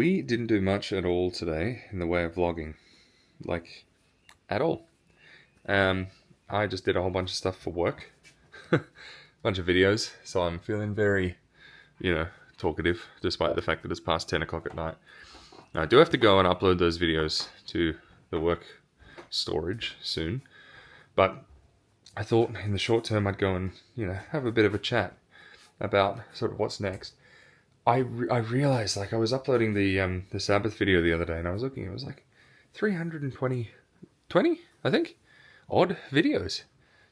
We didn't do much at all today in the way of vlogging. Like, at all. Um, I just did a whole bunch of stuff for work. Bunch of videos. So I'm feeling very, talkative, despite the fact that it's past 10 o'clock at night. Now, I do have to go and upload those videos to the work storage soon. But I thought in the short term I'd go and, have a bit of a chat about sort of what's next. I realized, like, I was uploading the Sabbath video the other day, and I was looking, it was like 320, I think, odd videos.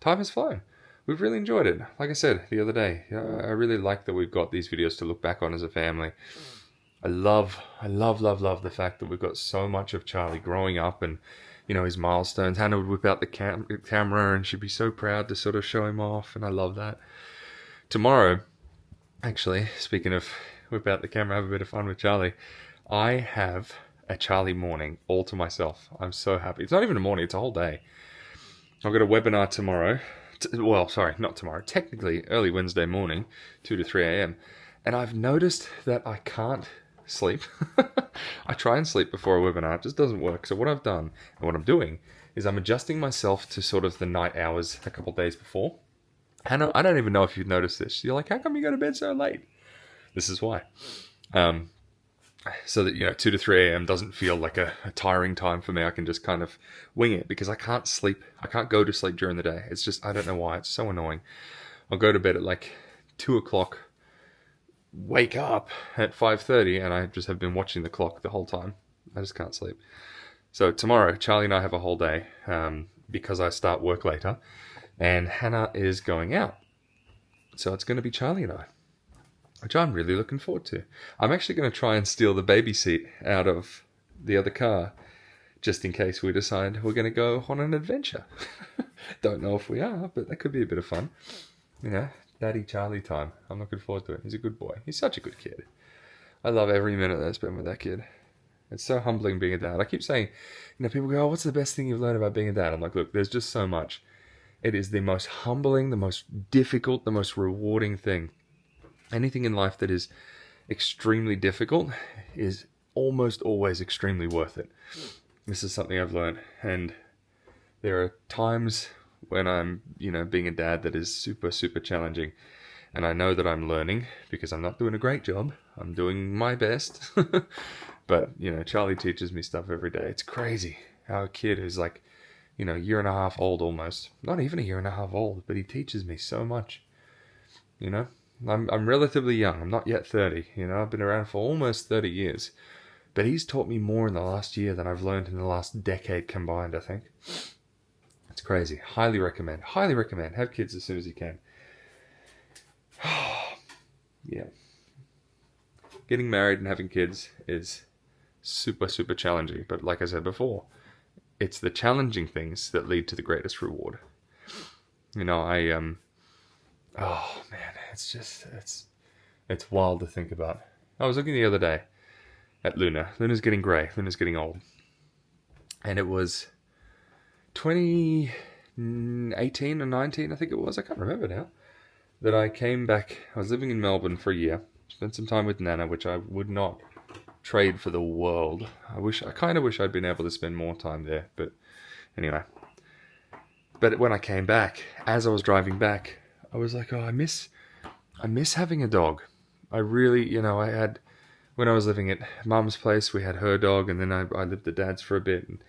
Time has flown. We've really enjoyed it. Like I said the other day, I really like that we've got these videos to look back on as a family. I love the fact that we've got so much of Charlie growing up and, his milestones. Hannah would whip out the camera and she'd be so proud to sort of show him off, and I love that. Tomorrow, actually, speaking of whip out the camera, have a bit of fun with Charlie, I have a Charlie morning all to myself. I'm so happy. It's not even a morning, it's a whole day. I've got a webinar tomorrow. Well, sorry, not tomorrow. Technically, early Wednesday morning, 2 to 3 a.m. And I've noticed that I can't sleep. I try and sleep before a webinar. It just doesn't work. So what I've done, and what I'm doing, is I'm adjusting myself to sort of the night hours a couple of days before. Hannah, I don't even know if you've noticed this. You're like, how come you go to bed so late? This is why. So that, 2 to 3 a.m. doesn't feel like a tiring time for me. I can just kind of wing it because I can't sleep. I can't go to sleep during the day. It's just, I don't know why. It's so annoying. I'll go to bed at like 2 o'clock, wake up at 5:30, and I just have been watching the clock the whole time. I just can't sleep. So tomorrow, Charlie and I have a whole day because I start work later, and Hannah is going out. So it's going to be Charlie and I, which I'm really looking forward to. I'm actually going to try and steal the baby seat out of the other car, just in case we decide we're going to go on an adventure. Don't know if we are, but that could be a bit of fun. Daddy Charlie time. I'm looking forward to it. He's a good boy. He's such a good kid. I love every minute that I spend with that kid. It's so humbling being a dad. I keep saying, people go, oh, what's the best thing you've learned about being a dad? I'm like, look, there's just so much. It is the most humbling, the most difficult, the most rewarding thing. Anything in life that is extremely difficult is almost always extremely worth it. This is something I've learned. And there are times when I'm, being a dad that is super, super challenging. And I know that I'm learning because I'm not doing a great job. I'm doing my best. But, Charlie teaches me stuff every day. It's crazy how a kid who's like, a year and a half old almost. Not even a year and a half old, but he teaches me so much. I'm relatively young. I'm not yet 30. I've been around for almost 30 years. But he's taught me more in the last year than I've learned in the last decade combined, I think. It's crazy. Highly recommend. Highly recommend. Have kids as soon as you can. Yeah. Getting married and having kids is super, super challenging. But like I said before, it's the challenging things that lead to the greatest reward. Oh man, it's wild to think about. I was looking the other day at Luna. Luna's getting grey. Luna's getting old. And it was 2018 or 19, I think it was. I can't remember now. That I came back. I was living in Melbourne for a year. Spent some time with Nana, which I would not trade for the world. I kind of wish I'd been able to spend more time there. But anyway. But when I came back, as I was driving back, I was like, oh, I miss having a dog. I really, I had, when I was living at Mum's place, we had her dog, and then I lived at Dad's for a bit, and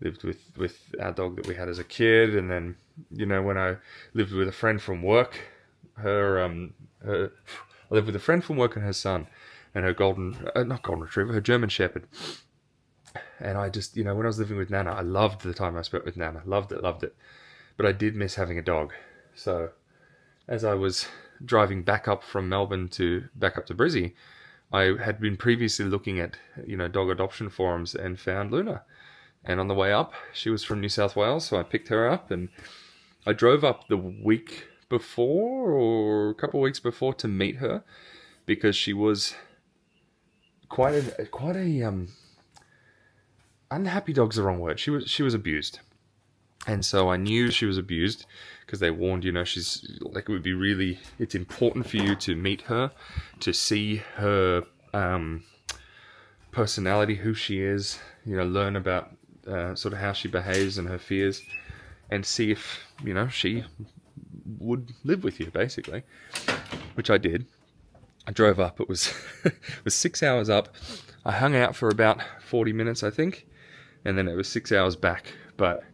lived with our dog that we had as a kid, and then, when I lived with a friend from work, I lived with a friend from work and her son, and her not golden retriever, her German Shepherd. And I just, when I was living with Nana, I loved the time I spent with Nana. Loved it. But I did miss having a dog. So as I was driving back up from Melbourne back up to Brizzy, I had been previously looking at, dog adoption forums and found Luna. And on the way up, she was from New South Wales, so I picked her up, and I drove up the week before or a couple of weeks before to meet her because she was quite a unhappy dog's the wrong word. She was abused. And so I knew she was abused because they warned, she's like, it's important for you to meet her, to see her, personality, who she is, learn about sort of how she behaves and her fears, and see if, she would live with you, basically, which I did. I drove up. It was it was 6 hours up. I hung out for about 40 minutes, I think, and then it was 6 hours back. But,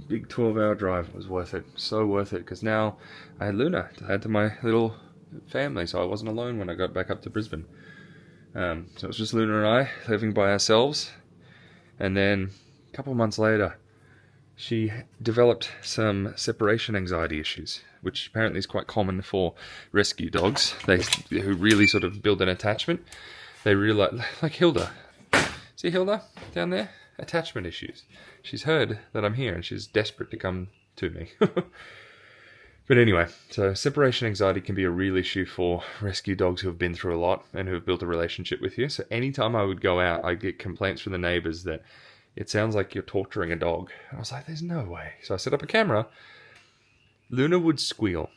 big 12-hour drive was worth it. So worth it, because now I had Luna to add to my little family, so I wasn't alone when I got back up to Brisbane. So it was just Luna and I living by ourselves. And then a couple of months later, she developed some separation anxiety issues, which apparently is quite common for rescue dogs. Who really sort of build an attachment. They really like Hilda. See Hilda down there? Attachment issues. She's heard that I'm here and she's desperate to come to me. But anyway, so separation anxiety can be a real issue for rescue dogs who have been through a lot and who have built a relationship with you. So anytime I would go out, I'd get complaints from the neighbours that it sounds like you're torturing a dog. I was like, there's no way. So I set up a camera. Luna would squeal.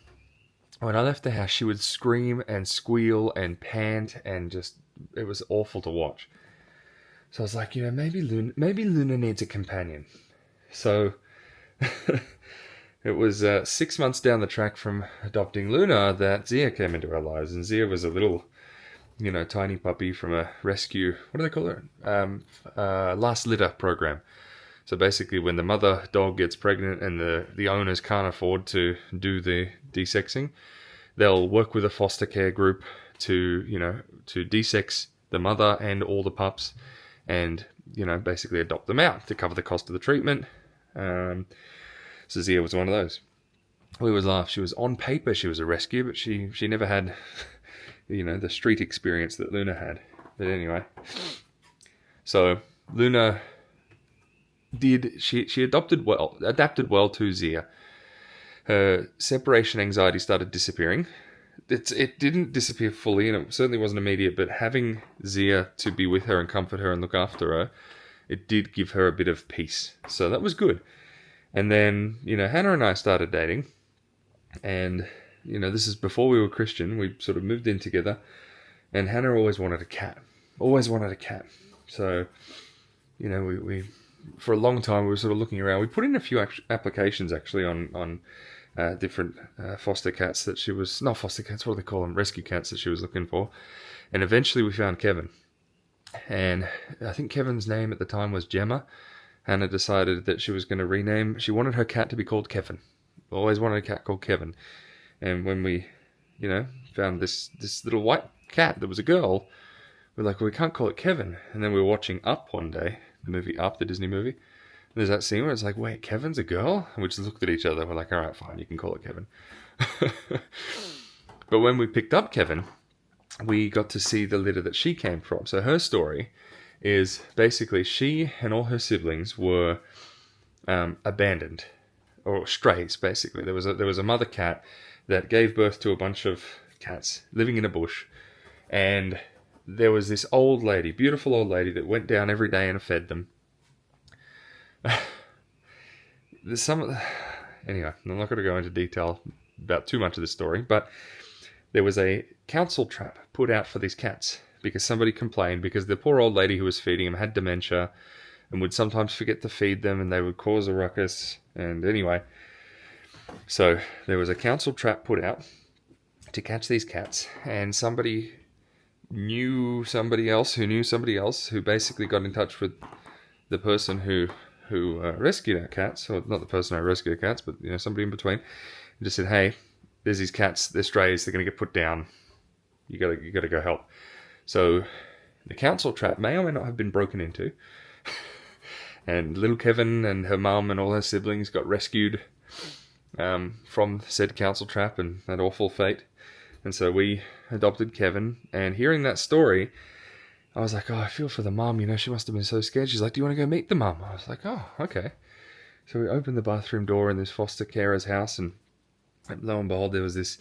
When I left the house, she would scream and squeal and pant, and just, it was awful to watch. So I was like, maybe Luna needs a companion. So it was 6 months down the track from adopting Luna that Zia came into our lives. And Zia was a little, tiny puppy from a rescue, what do they call it? Last litter program. So basically when the mother dog gets pregnant and the owners can't afford to do the desexing, they'll work with a foster care group to desex the mother and all the pups, and basically adopt them out to cover the cost of the treatment. So Zia was one of those. We always laugh. She was, on paper she was a rescue, but she never had the street experience that Luna had. But anyway, so Luna she adapted well to Zia. Her separation anxiety started disappearing. It didn't disappear fully, and it certainly wasn't immediate, but having Zia to be with her and comfort her and look after her, it did give her a bit of peace. So that was good. And then, Hannah and I started dating, and, this is before we were Christian. We sort of moved in together, and Hannah always wanted a cat. So, we for a long time, we were sort of looking around. We put in a few applications, actually, on different foster cats that she was... Not foster cats, what do they call them? Rescue cats that she was looking for. And eventually we found Kevin. And I think Kevin's name at the time was Gemma. Hannah decided that she was going to rename... She wanted her cat to be called Kevin. Always wanted a cat called Kevin. And when we, found this little white cat that was a girl, we're like, well, we can't call it Kevin. And then we were watching Up one day, the movie Up, the Disney movie. And there's that scene where it's like, wait, Kevin's a girl? And we just looked at each other. We're like, all right, fine, you can call it Kevin. But when we picked up Kevin, we got to see the litter that she came from. So her story is basically she and all her siblings were abandoned, or strays, basically. There was a mother cat that gave birth to a bunch of cats living in a bush, and there was this old lady, beautiful old lady, that went down every day and fed them. Anyway, I'm not going to go into detail about too much of this story, but there was a council trap put out for these cats because somebody complained because the poor old lady who was feeding them had dementia and would sometimes forget to feed them, and they would cause a ruckus. And anyway, so there was a council trap put out to catch these cats, and somebody knew somebody else who knew somebody else who basically got in touch with the person who rescued our cats, or not the person who rescued the cats, but somebody in between, and just said, hey, there's these cats, they're strays, they're going to get put down, you got to go help. So the council trap may or may not have been broken into, and little Kevin and her mum and all her siblings got rescued from said council trap and that awful fate. And so we adopted Kevin, and hearing that story, I was like, oh, I feel for the mum, she must have been so scared. She's like, do you want to go meet the mum? I was like, oh, okay. So we opened the bathroom door in this foster carer's house, and lo and behold, there was this,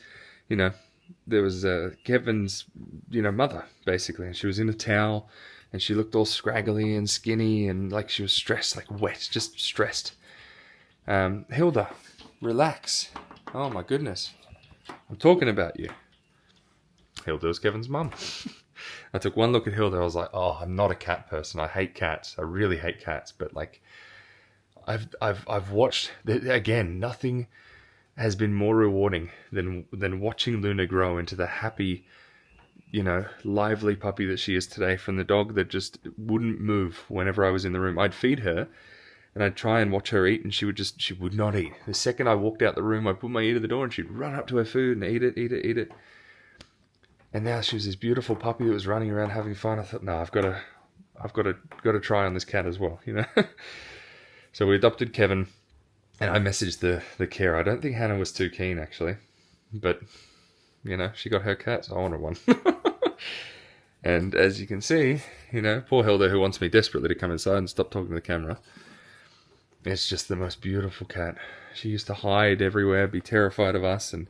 there was Kevin's, mother, basically. And she was in a towel, and she looked all scraggly and skinny, and like she was stressed, like wet, just stressed. Hilda, relax. Oh my goodness. I'm talking about you. Hilda was Kevin's mum. I took one look at Hilda. I was like, oh, I'm not a cat person. I hate cats. I really hate cats. But like, I've watched again. Nothing has been more rewarding than watching Luna grow into the happy, lively puppy that she is today. From the dog that just wouldn't move whenever I was in the room. I'd feed her, and I'd try and watch her eat, and she would not eat. The second I walked out the room, I'd put my ear to the door, and she'd run up to her food and eat it. And now she was this beautiful puppy that was running around having fun. I thought, no, I've got to try on this cat as well, So we adopted Kevin, and I messaged the carer. I don't think Hannah was too keen, actually, but she got her cat, so I wanted one. And as you can see, poor Hilda, who wants me desperately to come inside and stop talking to the camera. It's just the most beautiful cat. She used to hide everywhere, be terrified of us, and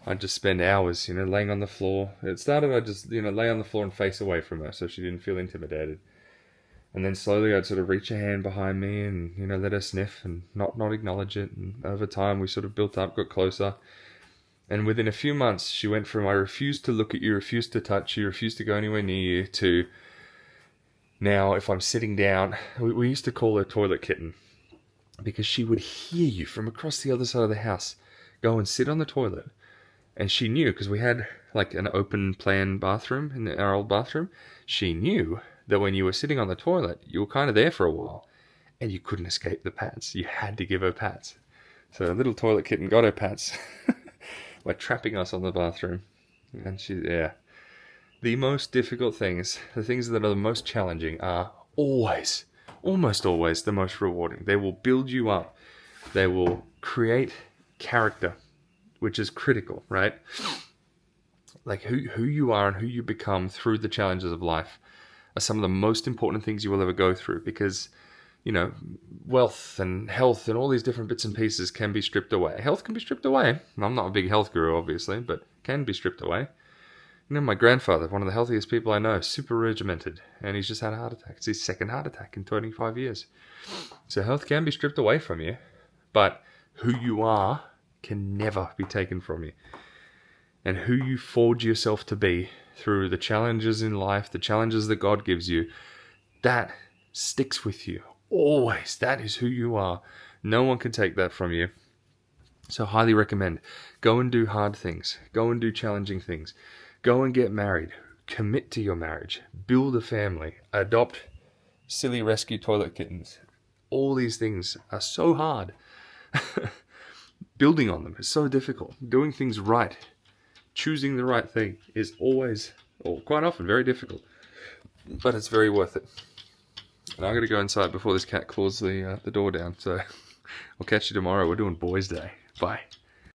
I'd just spend hours, laying on the floor. It started, I'd just, lay on the floor and face away from her so she didn't feel intimidated. And then slowly I'd sort of reach a hand behind me and, let her sniff and not acknowledge it. And over time we sort of built up, got closer. And within a few months, she went from I refuse to look at you, refuse to touch you, refuse to go anywhere near you, to now if I'm sitting down, we used to call her Toilet Kitten, because she would hear you from across the other side of the house go and sit on the toilet. And she knew, because we had like an open plan bathroom in our old bathroom, she knew that when you were sitting on the toilet, you were kind of there for a while, and you couldn't escape the pats. You had to give her pats. So the little Toilet Kitten got her pats by trapping us on the bathroom. And the most difficult things, the things that are the most challenging, are almost always the most rewarding. They will build you up. They will create character, which is critical, right? Like who you are and who you become through the challenges of life are some of the most important things you will ever go through, because, wealth and health and all these different bits and pieces can be stripped away. Health can be stripped away. I'm not a big health guru, obviously, but can be stripped away. My grandfather, one of the healthiest people I know, super regimented, and he's just had a heart attack. It's his second heart attack in 25 years. So health can be stripped away from you, but who you are can never be taken from you. And who you forge yourself to be through the challenges in life, the challenges that God gives you, that sticks with you. Always. That is who you are. No one can take that from you. So highly recommend. Go and do hard things. Go and do challenging things. Go and get married. Commit to your marriage. Build a family. Adopt silly rescue toilet kittens. All these things are so hard. Building on them is so difficult. Doing things right, choosing the right thing is always, or quite often, very difficult. But it's very worth it. And I'm going to go inside before this cat claws the door down. So I'll catch you tomorrow. We're doing Boys Day. Bye.